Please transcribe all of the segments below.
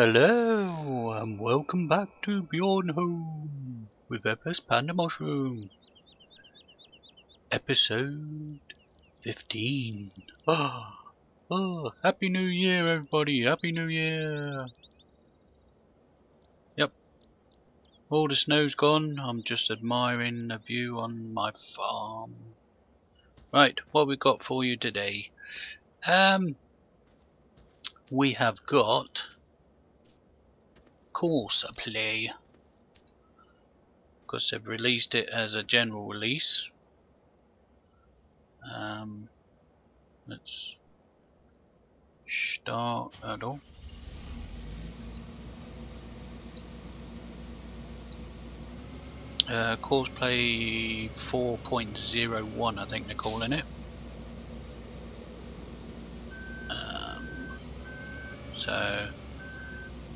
Hello and welcome back to Bjornholm with ep15 Mushroom. Episode 15. Happy New Year everybody, Happy New Year. Yep, all the snow's gone, I'm just admiring the view on my farm. Right, what we got for you today? We have got Courseplay, because they've released it as a general release. Let's start at all. Courseplay 4.01, I think they're calling it. So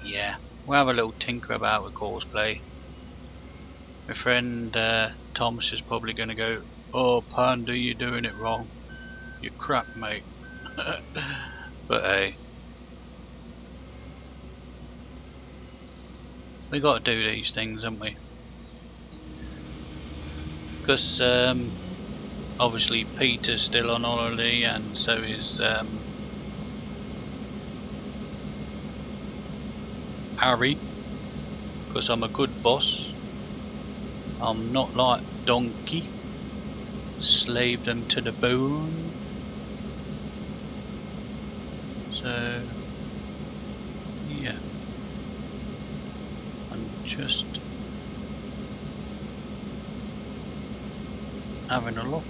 yeah, we'll have a little tinker about with Courseplay. My friend Thomas is probably going to go, "Oh Panda, you're doing it wrong. You're crap, mate." But hey, we got to do these things, haven't we? Because obviously Peter's still on holiday, and so is Harry. Because I'm a good boss. I'm not like Donkey. Slave them to the bone. So yeah, I'm just having a look,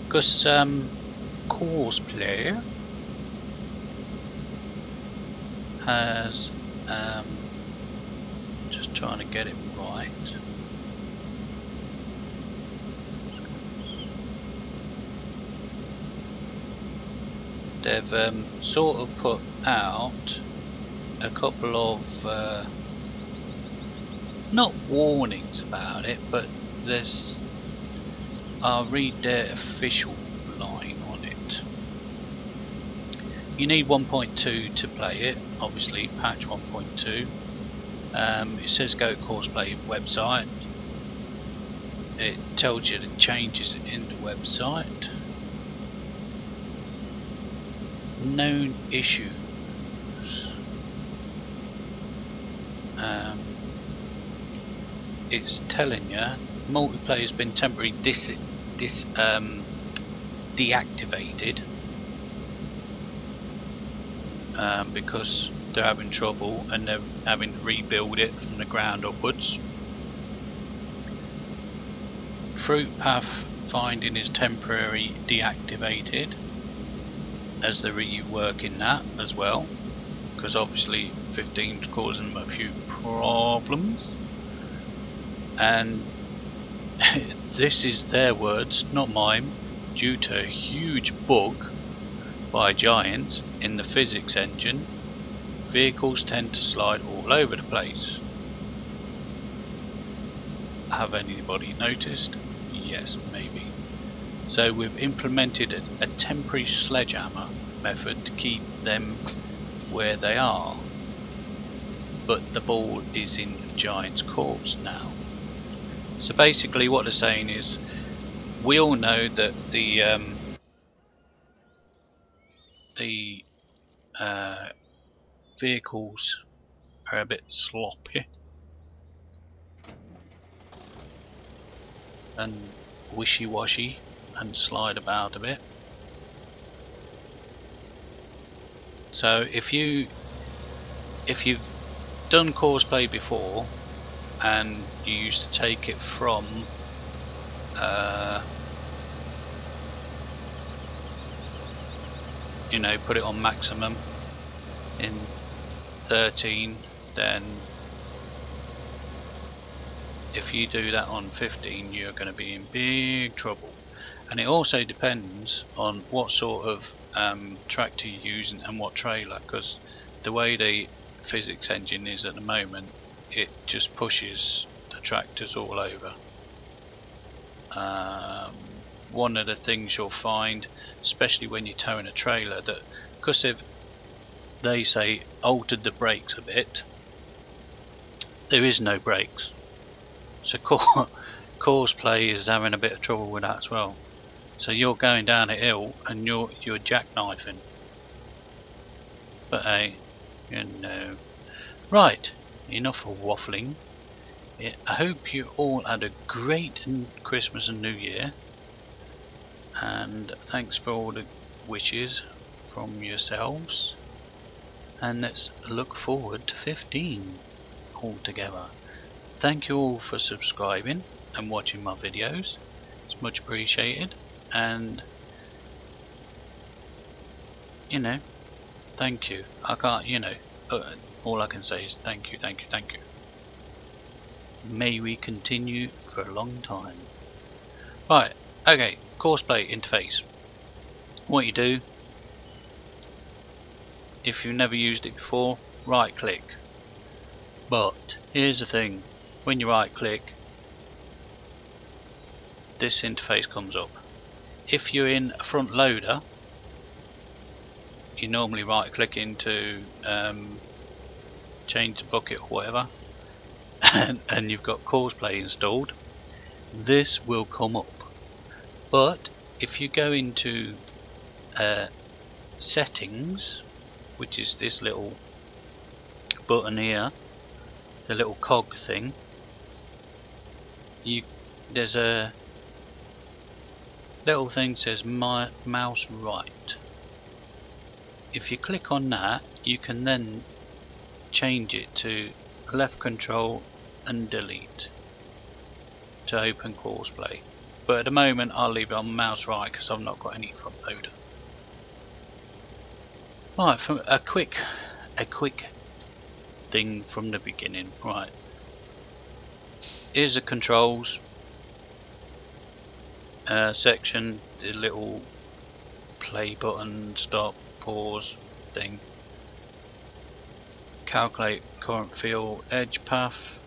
because Courseplay has just trying to get it right. They've sort of put out a couple of not warnings about it, but there's, I'll read their official line on it. You need 1.2 to play it, obviously patch 1.2. It says go to Courseplay website. It tells you the changes in the website. Known issues. It's telling you multiplayer has been temporarily deactivated because they're having trouble and they're having to rebuild it from the ground upwards. Fruit path finding is temporarily deactivated, as they're reworking that as well, because obviously 15 is causing them a few problems. And this is their words, not mine. Due to a huge bug by giants in the physics engine, vehicles tend to slide all over the place. Have anybody noticed? Yes, maybe. So we've implemented a temporary sledgehammer method to keep them where they are. But the ball is in the giant's courts now. So basically what they're saying is, we all know that the vehicles are a bit sloppy and wishy-washy and slide about a bit. So if you've done Courseplay before and you used to take it from you know, put it on maximum in 13, then if you do that on 15 you're going to be in big trouble. And it also depends on what sort of tractor you're using and what trailer, because the way the physics engine is at the moment, it just pushes the tractors all over. One of the things you'll find, especially when you're towing a trailer, that because they've they say altered the brakes a bit. There is no brakes, so Courseplay is having a bit of trouble with that as well. So you're going down a hill and you're jackknifing. But hey, you know. Right, enough of waffling. I hope you all had a great Christmas and New Year. And thanks for all the wishes from yourselves. And let's look forward to 15 all together. Thank you all for subscribing and watching my videos. It's much appreciated. And you know, thank you. I can't, you know, all I can say is thank you, thank you, thank you. May we continue for a long time. Right, okay, Courseplay interface. What you do, if you've never used it before, right click. But here's the thing, when you right click, this interface comes up. If you're in a front loader, you normally right click into change the bucket or whatever, and you've got Courseplay installed, this will come up. But if you go into settings, which is this little button here, the little cog thing, there's a little thing that says mouse right. If you click on that, you can then change it to left control and delete to open Courseplay. But at the moment I'll leave it on mouse right because I've not got any front loader. Right, from a quick thing from the beginning. Right, here's the controls section, the little play button, stop, pause thing. Calculate current field edge path.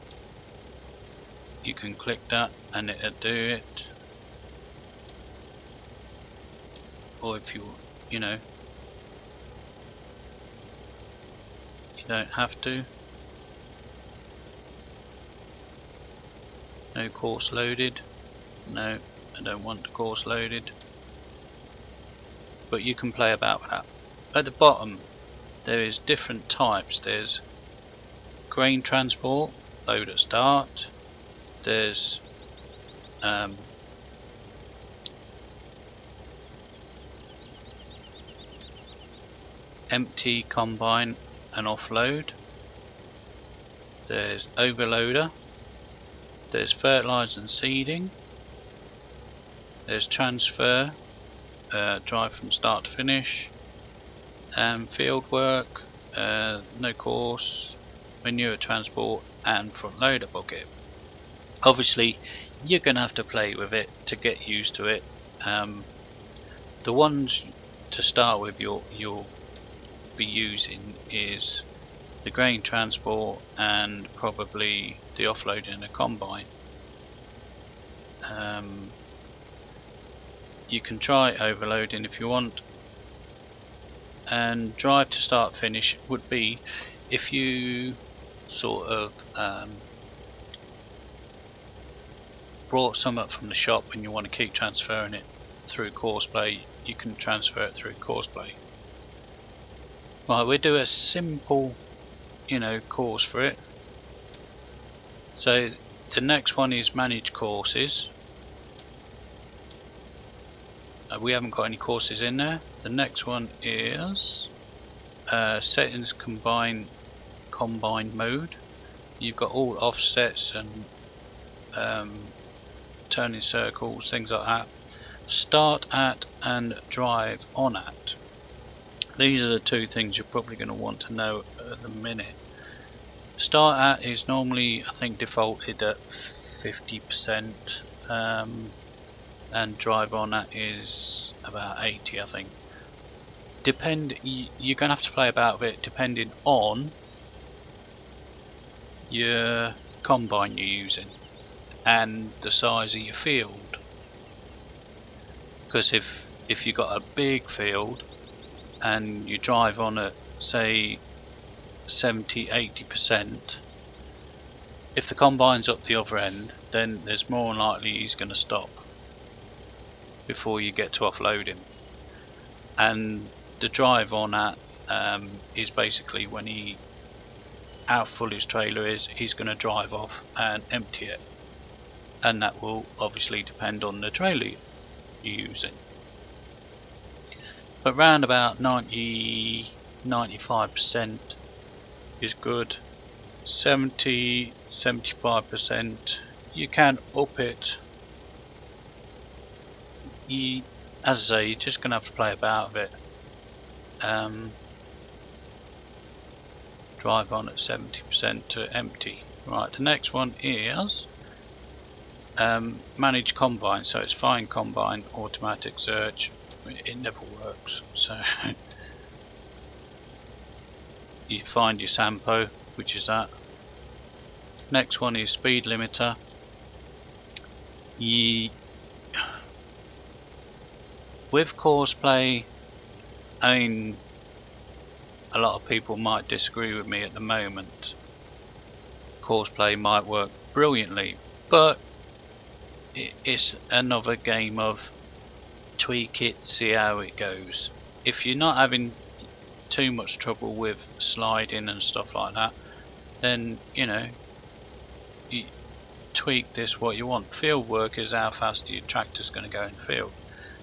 You can click that and it'll do it. Or if you know, you don't have to. No course loaded. No, I don't want the course loaded. But you can play about with that. At the bottom there is different types. There's grain transport, load at start. There's empty combine and offload. There's overloader. There's fertilizer and seeding. There's transfer, drive from start to finish. Field work, no course, manure transport, and front loader bucket. Obviously you're going to have to play with it to get used to it. The ones to start with you'll be using is the grain transport and probably the offloading and the combine. You can try overloading if you want, and drive to start finish would be if you sort of brought some up from the shop and you want to keep transferring it through Courseplay, you can transfer it through Courseplay. Right, we'll do a simple, you know, course for it. So the next one is manage courses. We haven't got any courses in there. The next one is settings combine mode. You've got all offsets and turning circles, things like that. Start at and drive on at. These are the two things you're probably going to want to know at the minute. Start at is normally, I think, defaulted at 50%, and drive on at is about 80, I think. You're going to have to play about with it depending on your combine you're using and the size of your field. Because if you've got a big field and you drive on at say 70–80%, if the combine's up the other end, then there's more than likely he's going to stop before you get to offload him. And the drive on that is basically when how full his trailer is, he's going to drive off and empty it, and that will obviously depend on the trailer you're using. But round about 90–95% is good. 70–75% you can up it. As I say, you're just gonna have to play about with it. Drive on at 70% to empty. Right, the next one is manage combine. So it's find combine, automatic search. It never works. So you find your Sampo, which is that. Next one is speed limiter. With Courseplay, I mean, a lot of people might disagree with me at the moment. Courseplay might work brilliantly, but it's another game of tweak it, see how it goes. If you're not having too much trouble with sliding and stuff like that, then you know, you tweak this what you want. Field work is how fast your tractor's going to go in the field.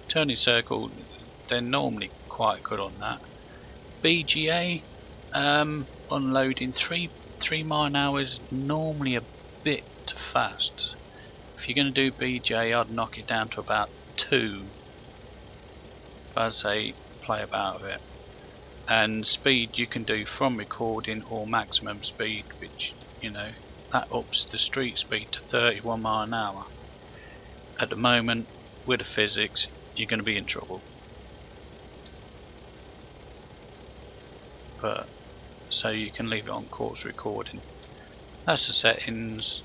Turning circle, they're normally quite good on that. BGA, unloading 3 mile/hour normally a bit fast. If you're going to do BGA, I'd knock it down to about 2. But as I say, play about with it. And speed you can do from recording or maximum speed, which, you know, that ups the street speed to 31 mile/hour. At the moment, with the physics, you're going to be in trouble. But so you can leave it on course recording. That's the settings.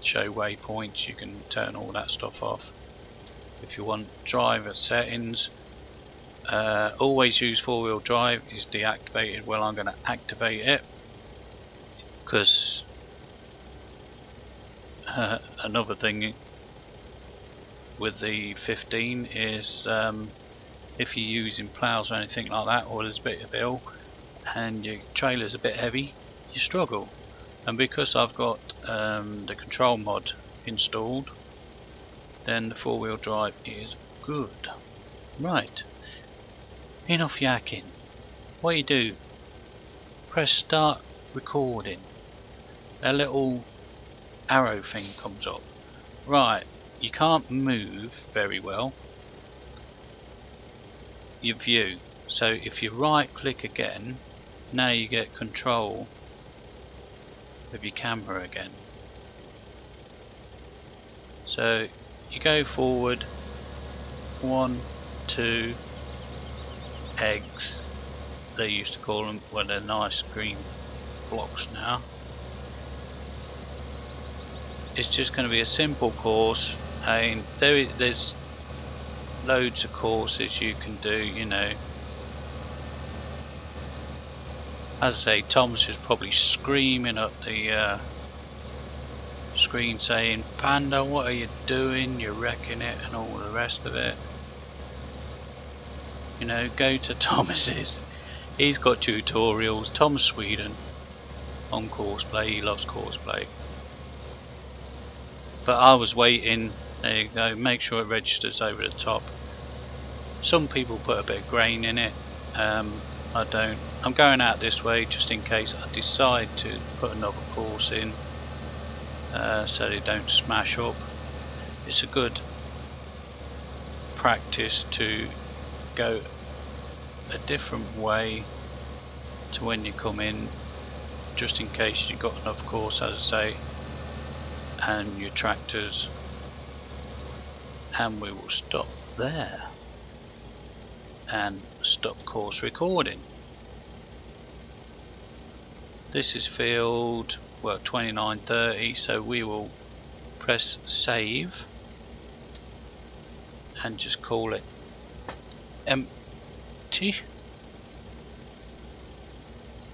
Show waypoints, you can turn all that stuff off. If you want driver settings, always use 4-wheel drive is deactivated. Well, I'm going to activate it because another thing with the 15 is if you're using plows or anything like that, or there's a bit of hill and your trailer's a bit heavy, you struggle. And because I've got the control mod installed, then the 4-wheel drive is good. Right, enough yakking. What you do, press start recording. A little arrow thing comes up. Right, you can't move very well your view, so if you right click again, now you get control of your camera again. So you go forward 1, 2 eggs, they used to call them. Well, they're nice green blocks now. It's just going to be a simple course, and there's loads of courses you can do, you know. As I say, Thomas is probably screaming up the screen saying, "Panda, what are you doing? You're wrecking it," and all the rest of it. You know, go to Thomas's. He's got tutorials. Tom Sweden on Courseplay. He loves Courseplay. But I was waiting. There you go. Make sure it registers over the top. Some people put a bit of grain in it. I don't. I'm going out this way just in case I decide to put another course in, so they don't smash up. It's a good practice to go a different way to when you come in, just in case you've got enough course, as I say, and your tractors. And we will stop there and stop course recording. This is field, well, 2930, so we will press save and just call it empty.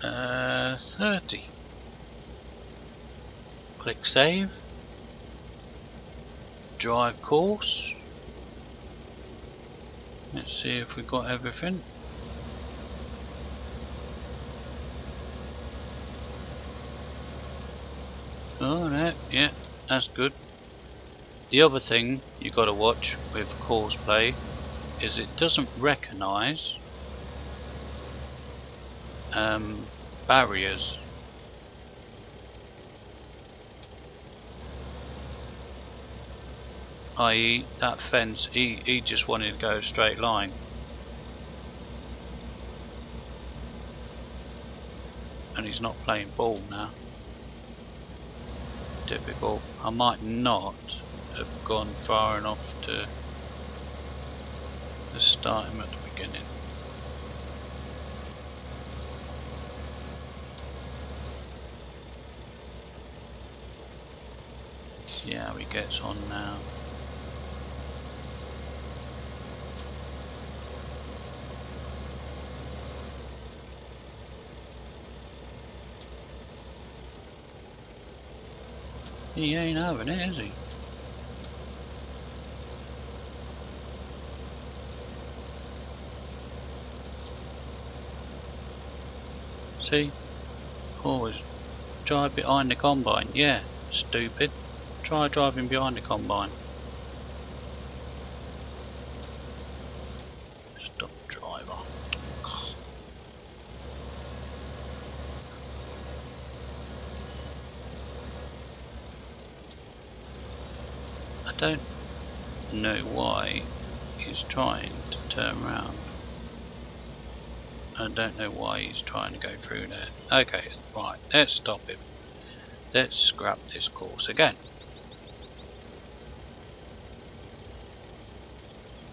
30. Click save. Drive course. Let's see if we've got everything. Oh no, yeah, that's good. The other thing you got to watch with Courseplay is it doesn't recognise barriers. I.e. that fence, he just wanted to go a straight line. And he's not playing ball now. Typical. I might not have gone far enough to start him at the beginning. See how he gets on now. He ain't having it, is he? See? Always drive behind the combine. Yeah, stupid. Try driving behind the combine. Stop, driver. I don't know why he's trying to turn around. I don't know why he's trying to go through there. Okay, right, let's stop him. Let's scrap this course again.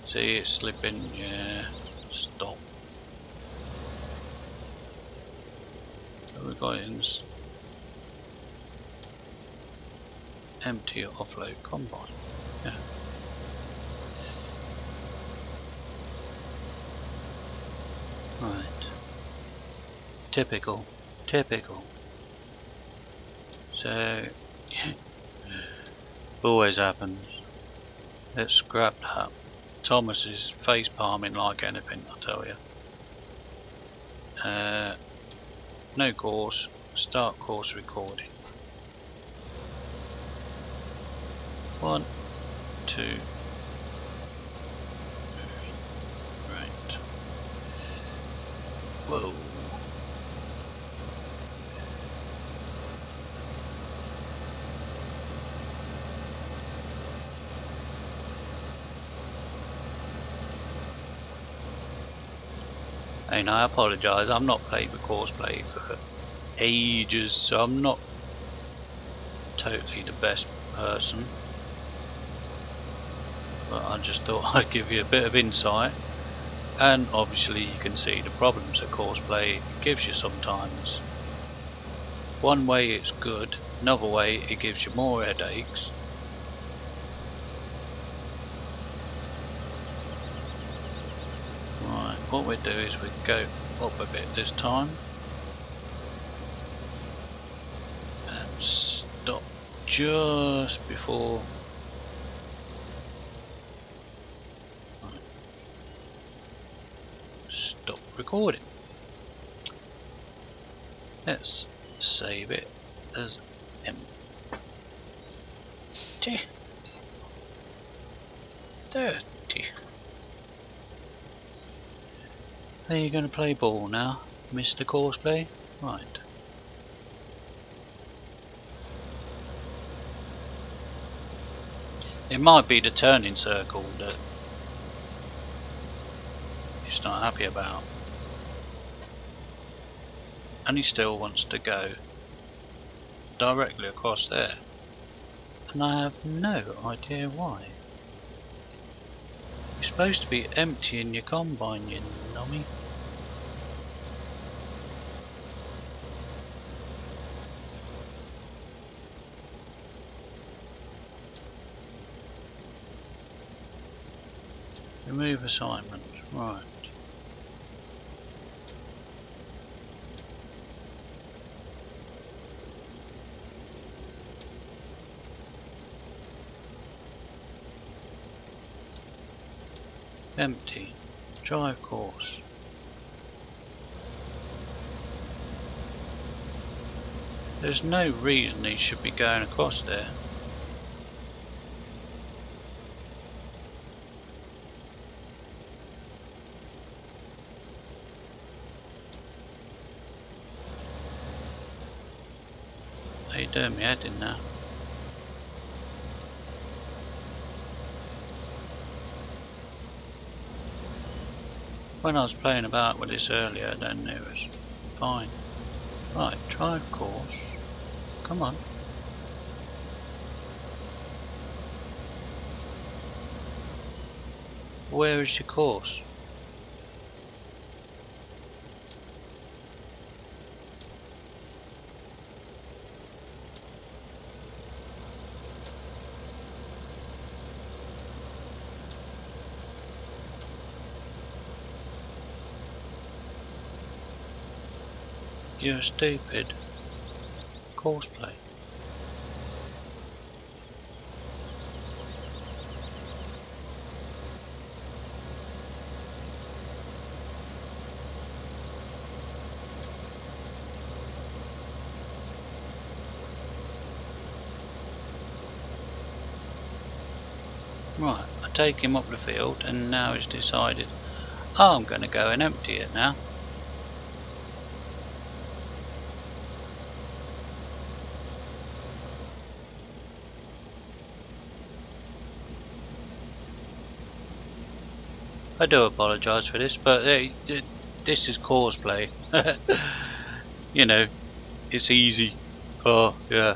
See, it's slipping, yeah, stop. So we've got in empty offload combine. Yeah. Right. Typical. So always happens. Let's scrap that. Thomas is face palming like anything, I tell you. No course. Start course recording. 1, 2. Right. Whoa. And I apologise, I've not played with Courseplay for ages, so I'm not totally the best person. But I just thought I'd give you a bit of insight. And obviously you can see the problems that Courseplay gives you sometimes. One way it's good, another way it gives you more headaches. Right, what we do is we go up a bit this time. And stop just before. Right. Stop recording. Let's save it as empty. 30. Are you going to play ball now, Mr. Courseplay? Right. It might be the turning circle that he's not happy about. And he still wants to go directly across there. And I have no idea why. You're supposed to be emptying your combine, you nummy. Remove assignment, right. Empty. Drive course. There's no reason he should be going across there. How you doing me head in now? When I was playing about with this earlier, then it was fine. Right, drive course. Come on. Where is your course? You're stupid. Courseplay. Right, I take him up the field and now he's decided, oh, I'm going to go and empty it now. I do apologise for this, but this is Courseplay. You know, it's easy. Oh yeah,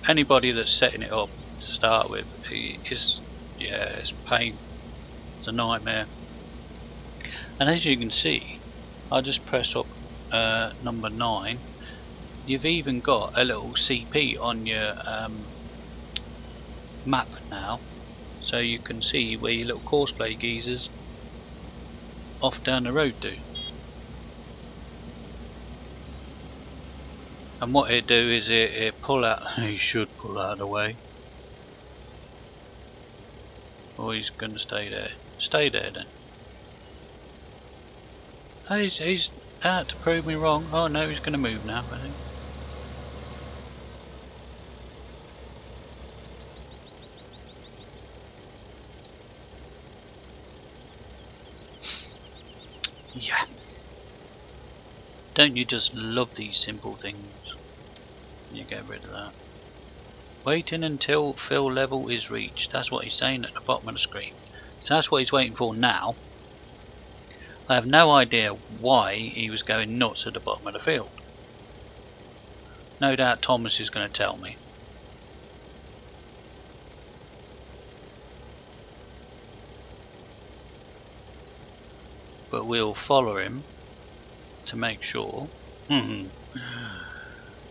anybody that's setting it up to start with is, yeah, it's pain. It's a nightmare. And as you can see, I just press up number 9. You've even got a little CP on your map now, so you can see where your little Courseplay geezers off down the road do. And what it do is it pull out. He should pull out of the way. Or he's going to stay there. Stay there then. Oh, he's out to prove me wrong. Oh no, he's going to move now, I think. Yeah. Don't you just love these simple things? You get rid of that. Waiting until fill level is reached. That's what he's saying at the bottom of the screen. So that's what he's waiting for now. I have no idea why he was going nuts at the bottom of the field. No doubt Thomas is going to tell me. But we'll follow him to make sure.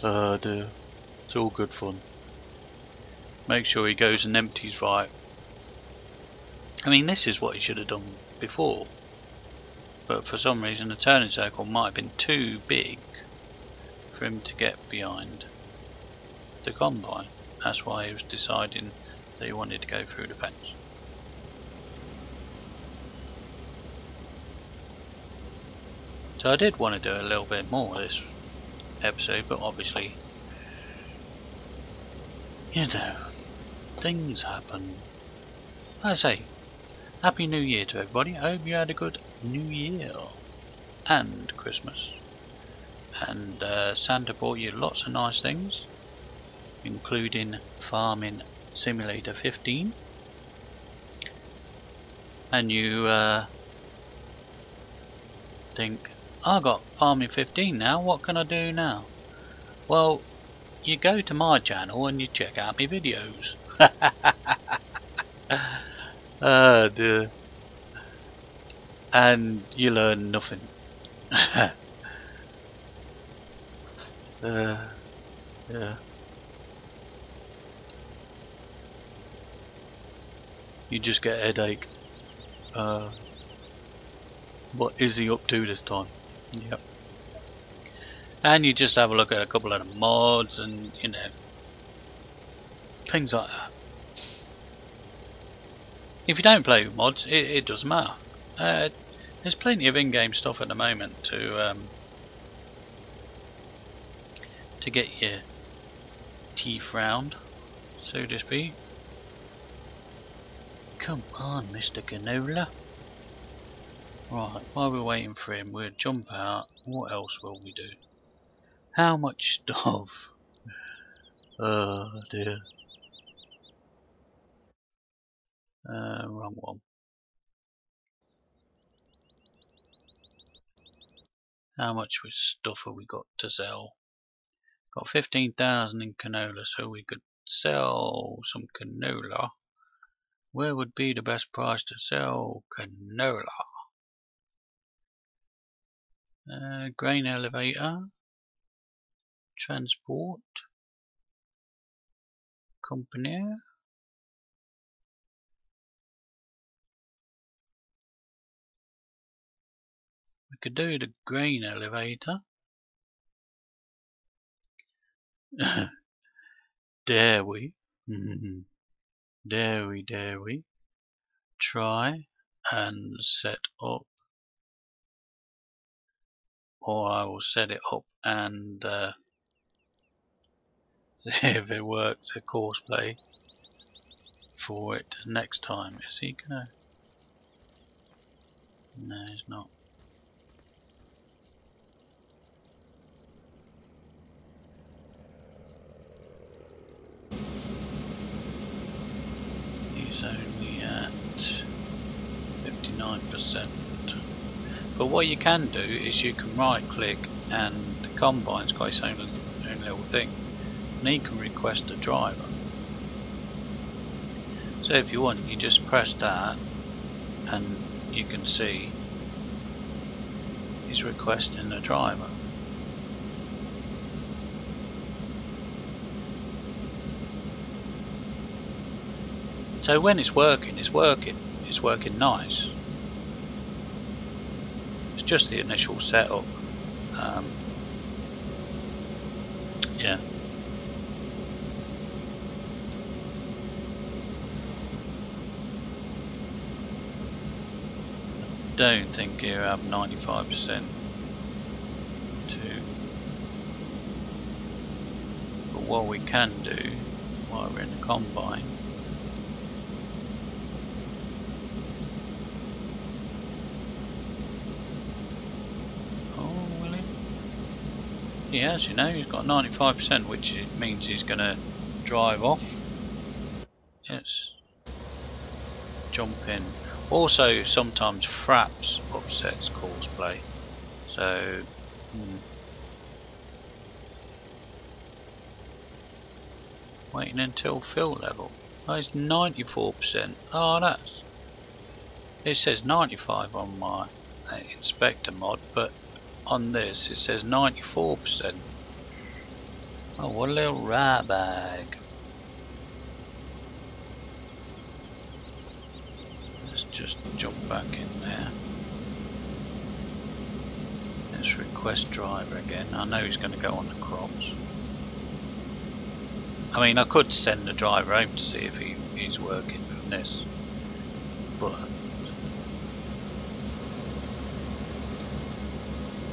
Oh dear, it's all good fun. Make sure he goes and empties right. I mean, this is what he should have done before, but for some reason the turning circle might have been too big for him to get behind the combine. That's why he was deciding that he wanted to go through the fence. So I did want to do a little bit more this episode, but obviously, you know, things happen. I say, Happy New Year to everybody. I hope you had a good New Year and Christmas. And Santa brought you lots of nice things, including Farming Simulator 15. And you think, I got Farming 15 now, what can I do now? Well, you go to my channel and you check out my videos. Oh dear. And you learn nothing. Yeah. You just get a headache. What is he up to this time? Yep. And you just have a look at a couple of the mods and, you know, things like that. If you don't play with mods, it doesn't matter. There's plenty of in-game stuff at the moment to get your teeth round, so to speak. Come on, Mr. Canola. Right, while we're waiting for him, we'll jump out. What else will we do? How much stuff? Oh dear. Wrong one. How much stuff have we got to sell? Got 15,000 in canola, so we could sell some canola. Where would be the best price to sell canola? Grain elevator, transport, company. We could do the grain elevator. Dare we? Dare we? Try and set up, or I will set it up and see if it works. A Courseplay for it next time. Is he gonna? No, he's not. He's only at 59%. But what you can do is you can right click, and the combine's got its own little thing, and he can request a driver. So if you want, you just press that and you can see he's requesting a driver. So when it's working, it's working nice. It's just the initial setup. Yeah. I don't think you have 95% to. But what we can do while we're in the combine, yes, you know, he's got 95%, which means he's going to drive off. Yes. Jump in. Also, sometimes fraps upsets Courseplay. So, waiting until fill level. Oh, it's 94%. Oh, that's. It says 95 on my inspector mod, but on this it says 94%. Oh, what a little rat bag. Let's just jump back in there. Let's request driver again. I know he's going to go on the crops. I mean, I could send the driver home to see if he's working from this, but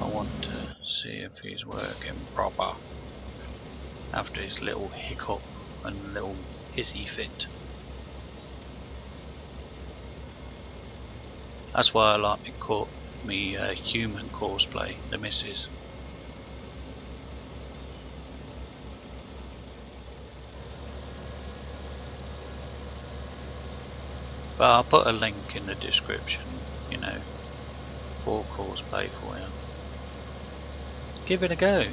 I want to see if he's working proper after his little hiccup and little hissy fit. That's why I like me human Courseplay, the missus. But I'll put a link in the description, you know, for Courseplay for you. Give it a go.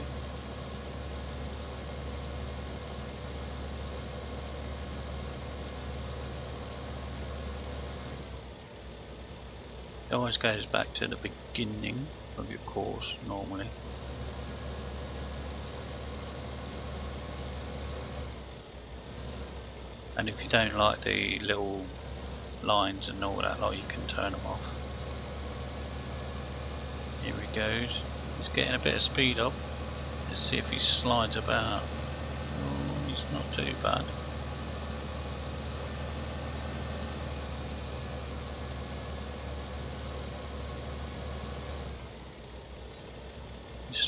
It always goes back to the beginning of your course normally. And if you don't like the little lines and all that, like, you can turn them off. Here he goes. He's getting a bit of speed up. Let's see if he slides about. Oh, he's not too bad.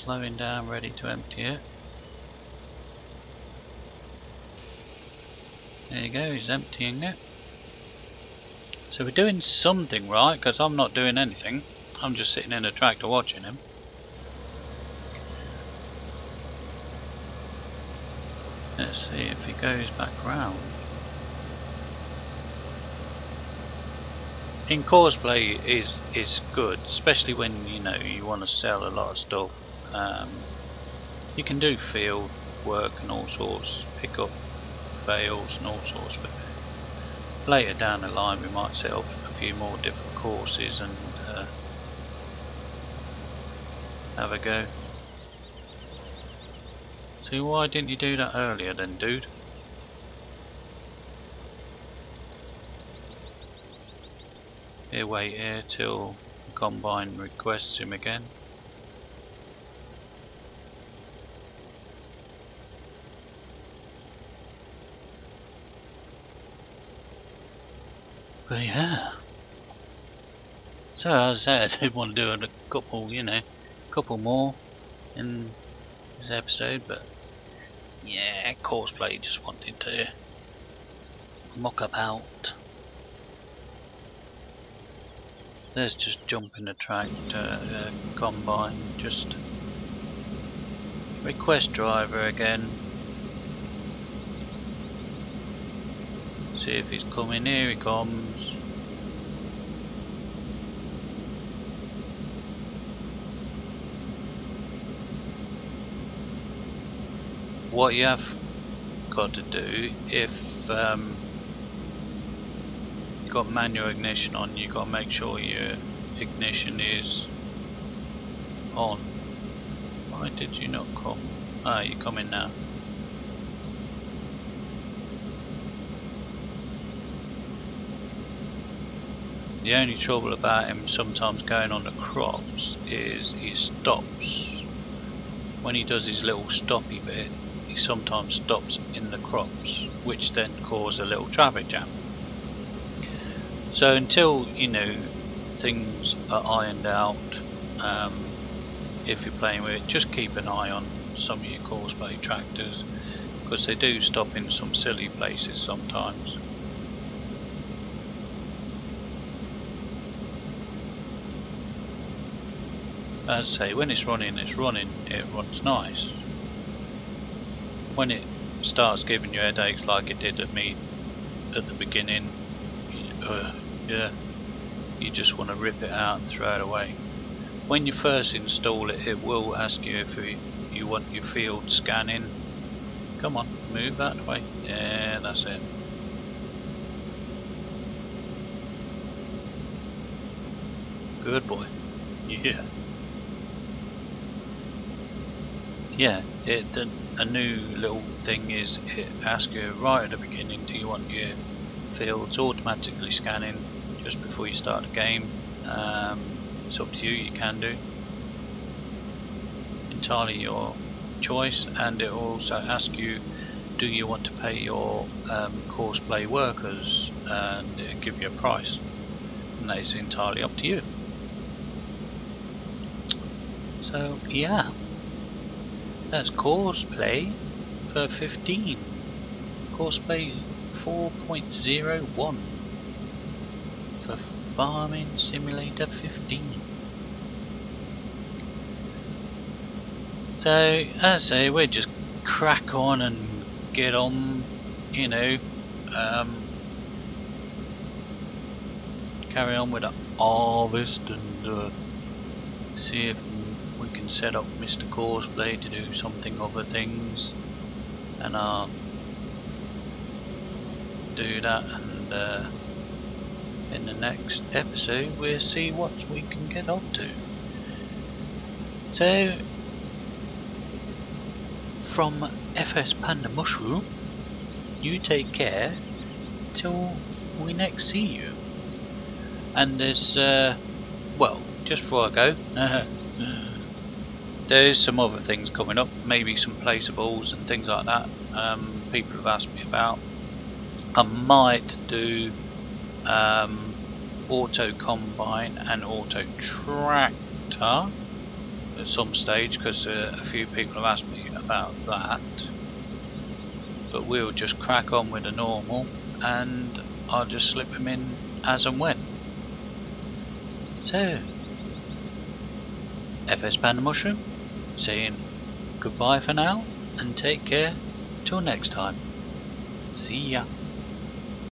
slowing down, ready to empty it. There you go, he's emptying it. So we're doing something right, because I'm not doing anything. I'm just sitting in a tractor watching him. Let's see if he goes back round. In Courseplay is good, especially when you want to sell a lot of stuff. You can do field work and all sorts, pick up bales and all sorts. But later down the line, we might set up a few more different courses and have a go. So why didn't you do that earlier then, dude? He'll wait here till the combine requests him again. But yeah. So as I said, I did want to do a couple more in this episode, but yeah, Courseplay just wanted to muck about. Let's just jump in the tractor, combine, just request driver again. See if he's coming. Here he comes. What you have got to do, if you've got manual ignition on, you've got to make sure your ignition is on. Why did you not come? Ah, you're coming now. The only trouble about him sometimes going on the crops is he stops. When he does his little stoppy bit, he sometimes stops in the crops, which then cause a little traffic jam. So until things are ironed out, if you're playing with it, just keep an eye on some of your Courseplay tractors, because they do stop in some silly places sometimes. As I say, when it's running, it runs nice. When it starts giving you headaches like it did at me at the beginning, yeah, you just want to rip it out and throw it away. When you first install it, it will ask you if you want your field scanning. Come on, move that way. Yeah, that's it. Good boy. Yeah. Yeah, a new little thing is it asks you right at the beginning, do you want your fields automatically scanning just before you start the game? It's up to you, you can do. Entirely your choice, and it will also ask you, do you want to pay your Courseplay workers, and it'll give you a price, and that is entirely up to you. So yeah. That's Courseplay for 15. Courseplay 4.01 for Farming Simulator 15. So, as I say, we'll just crack on and get on, carry on with the harvest and see if we can set up Mr. Courseplay to do something other things, and I'll do that, and in the next episode we'll see what we can get up to. So from FS Panda Mushroom, you take care till we next see you. And there's well, just before I go, there's some other things coming up, maybe some placeables and things like that. People have asked me about. I might do auto combine and auto tractor at some stage, because a few people have asked me about that. But we'll just crack on with the normal, and I'll just slip them in as and when. So, FS Panda Mushroom, saying goodbye for now, and take care till next time. See ya.